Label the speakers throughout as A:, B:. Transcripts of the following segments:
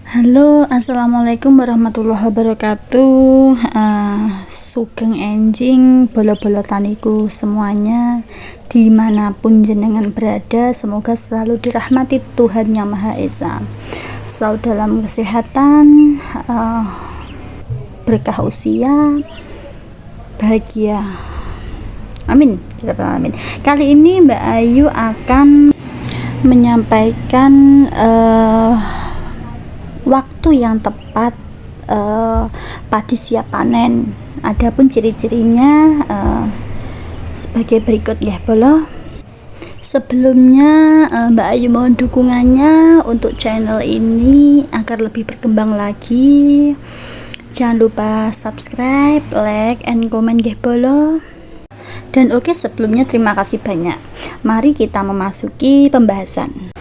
A: Halo, assalamualaikum warahmatullahi wabarakatuh. Sugeng enjing bolo-bolo taniku semuanya, dimanapun jenengan berada, semoga selalu dirahmati Tuhan Yang Maha Esa, selalu dalam kesehatan, berkah usia, bahagia. Amin. Amin. Kali ini Mbak Ayu akan menyampaikan waktu yang tepat padi siap panen. Adapun ciri-cirinya sebagai berikut ya, bolo. Sebelumnya Mbak Ayu mohon dukungannya untuk channel ini agar lebih berkembang lagi. Jangan lupa subscribe, like, and comment ya, bolo. Dan oke, sebelumnya terima kasih banyak. Mari kita memasuki pembahasan.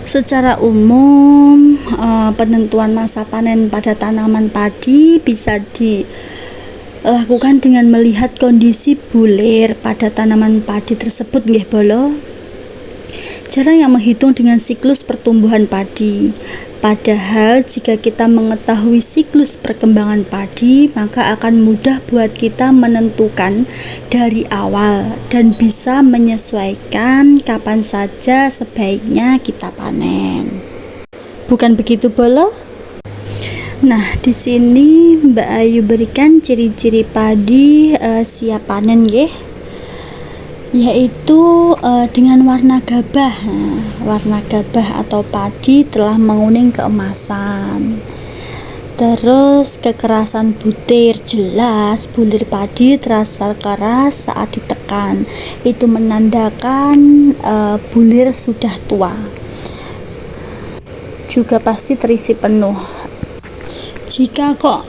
A: Secara umum, penentuan masa panen pada tanaman padi bisa dilakukan dengan melihat kondisi bulir pada tanaman padi tersebut nggih bolo. Jarang yang menghitung dengan siklus pertumbuhan padi. Padahal jika kita mengetahui siklus perkembangan padi, maka akan mudah buat kita menentukan dari awal dan bisa menyesuaikan kapan saja sebaiknya kita panen. Bukan begitu, bolo? Nah, di sini Mbak Ayu berikan ciri-ciri padi siap panen nggih, yaitu dengan warna gabah. Warna gabah atau padi telah menguning keemasan. Terus kekerasan butir jelas, bulir padi terasa keras saat ditekan. Itu menandakan bulir sudah tua. Juga pasti terisi penuh. Jika kok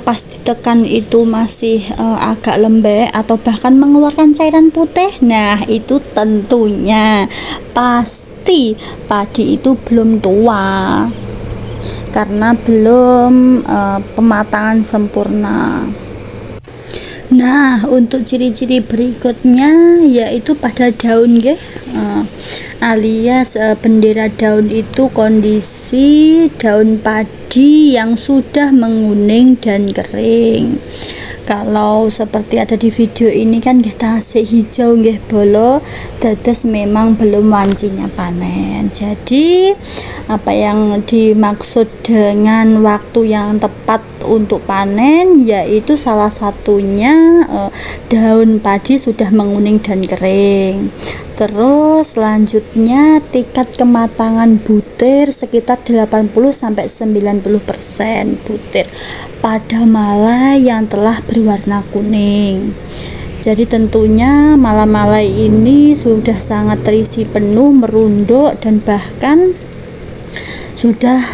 A: pas ditekan itu masih agak lembek atau bahkan mengeluarkan cairan putih, nah itu tentunya pasti padi itu belum tua karena belum pematangan sempurna. Nah, untuk ciri-ciri berikutnya yaitu pada daun nggih, alias bendera daun itu kondisi daun padi yang sudah menguning dan kering. Kalau seperti ada di video ini kan kita tasik hijau nggih bolo, dados memang belum wancinya panen. Jadi apa yang dimaksud dengan waktu yang tepat untuk panen yaitu salah satunya daun padi sudah menguning dan kering. Terus selanjutnya tingkat kematangan butir sekitar 80-90% butir pada malai yang telah berwarna kuning. Jadi tentunya malai-malai ini sudah sangat terisi penuh, merunduk dan bahkan sudah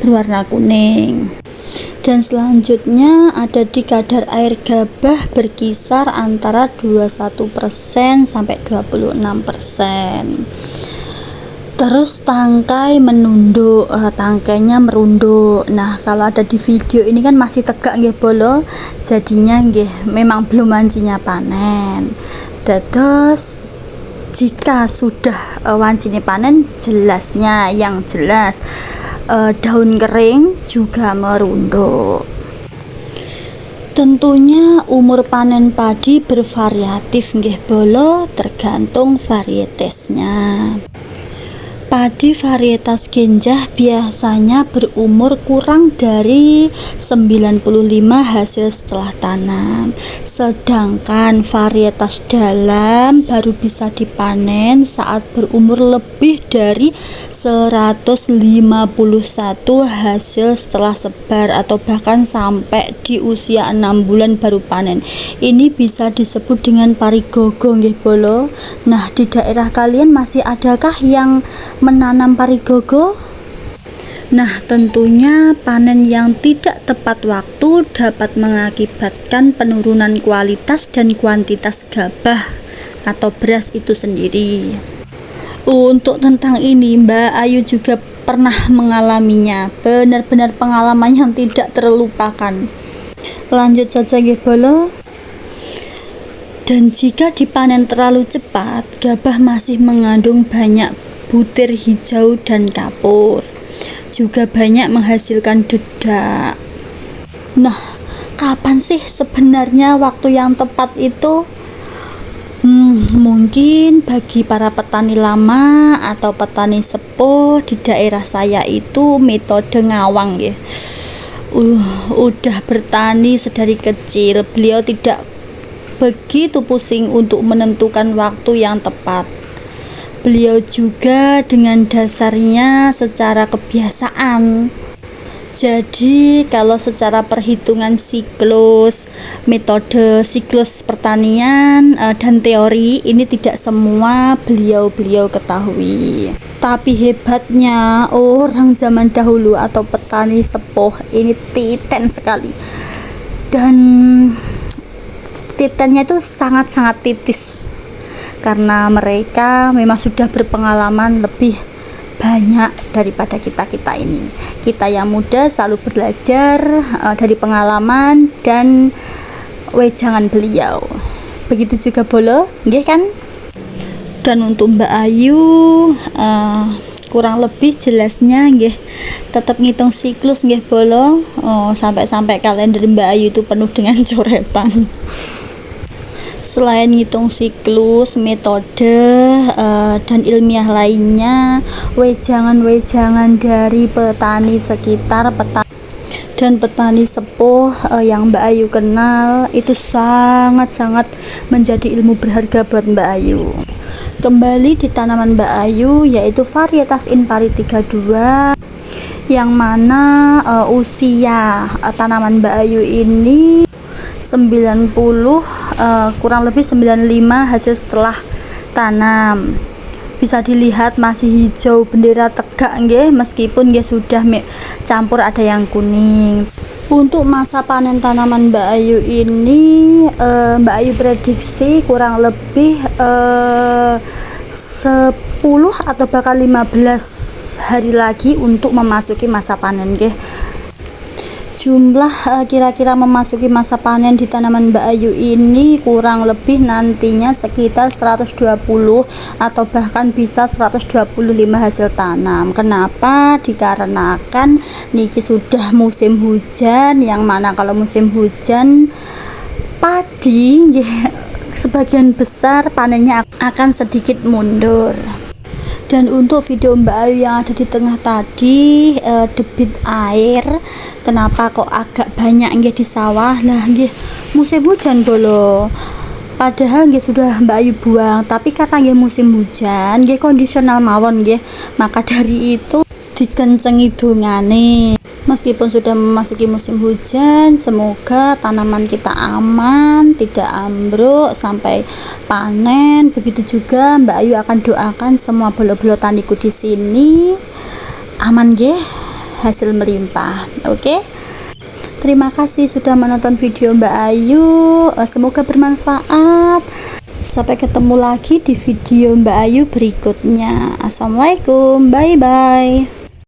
A: berwarna kuning. Dan selanjutnya ada di kadar air gabah berkisar antara 21% sampai 26%. Terus tangkai menunduk, tangkainya merunduk. Nah, kalau ada di video ini kan masih tegak nggih bolo, jadinya nggih memang belum wancinya panen. Terus jika sudah wancinya panen, jelasnya yang jelas daun kering juga merunduk. Tentunya umur panen padi bervariatif nggih bolo, tergantung varietesnya. Padi varietas genjah biasanya berumur kurang dari 95 hasil setelah tanam. Sedangkan varietas dalam baru bisa dipanen saat berumur lebih dari 151 hasil setelah sebar atau bahkan sampai di usia 6 bulan baru panen. Ini bisa disebut dengan parigogo nggih bolo. Nah, di daerah kalian masih adakah yang menanam parigogo? Nah, tentunya panen yang tidak tepat waktu dapat mengakibatkan penurunan kualitas dan kuantitas gabah atau beras itu sendiri. Untuk tentang ini Mbak Ayu juga pernah mengalaminya, benar-benar pengalaman yang tidak terlupakan. Lanjut saja nggih bolo. Dan jika dipanen terlalu cepat, gabah masih mengandung banyak butir hijau dan kapur. juga banyak menghasilkan dedak. Nah, kapan sih sebenarnya waktu yang tepat itu? Mungkin bagi para petani lama atau petani sepuh di daerah saya itu metode ngawang ya. Udah bertani sedari kecil, beliau tidak begitu pusing untuk menentukan waktu yang tepat. Beliau juga dengan dasarnya secara kebiasaan. Jadi kalau secara perhitungan siklus, metode siklus pertanian dan teori ini tidak semua beliau ketahui. Tapi hebatnya orang zaman dahulu atau petani sepuh ini titen sekali. Dan titennya itu sangat-sangat titis. Karena mereka memang sudah berpengalaman lebih banyak daripada kita ini. Kita yang muda selalu belajar dari pengalaman dan wejangan beliau. Begitu juga Bolo, nggih kan? Dan untuk Mbak Ayu kurang lebih jelasnya nggih tetap ngitung siklus nggih Bolo. Sampai kalender Mbak Ayu itu penuh dengan coretan. Selain ngitung siklus, metode, dan ilmiah lainnya, wejangan-wejangan dari petani sekitar dan petani sepuh yang Mbak Ayu kenal itu sangat-sangat menjadi ilmu berharga buat Mbak Ayu. Kembali di tanaman Mbak Ayu, yaitu varietas Inpari 32, yang mana usia tanaman Mbak Ayu ini 90 kurang lebih 95 hasil setelah tanam. Bisa dilihat masih hijau bendera tegak nggih, meskipun nggih sudah campur ada yang kuning. Untuk masa panen tanaman Mbak Ayu ini Mbak Ayu prediksi kurang lebih 10 atau bahkan 15 hari lagi untuk memasuki masa panen nggih. Jumlah kira-kira memasuki masa panen di tanaman Mbak Ayu ini kurang lebih nantinya sekitar 120 atau bahkan bisa 125 hasil tanam. Kenapa? Dikarenakan niki sudah musim hujan, yang mana kalau musim hujan padi sebagian besar panennya akan sedikit mundur. Dan untuk video Mbak Ayu yang ada di tengah tadi, debit air kenapa kok agak banyak nggih di sawah? Nah nggih musim hujan Bolo. Padahal nggih sudah Mbak Ayu buang, tapi karena nggih musim hujan nggih kondisional mawon nggih, maka dari itu dikencengi dongane. Meskipun sudah memasuki musim hujan, semoga tanaman kita aman, tidak ambruk sampai panen. Begitu juga Mbak Ayu akan doakan semua bolo-bolo taniku di sini aman nggih, hasil melimpah. Oke. Terima kasih sudah menonton video Mbak Ayu. Semoga bermanfaat. Sampai ketemu lagi di video Mbak Ayu berikutnya. Assalamualaikum. Bye bye.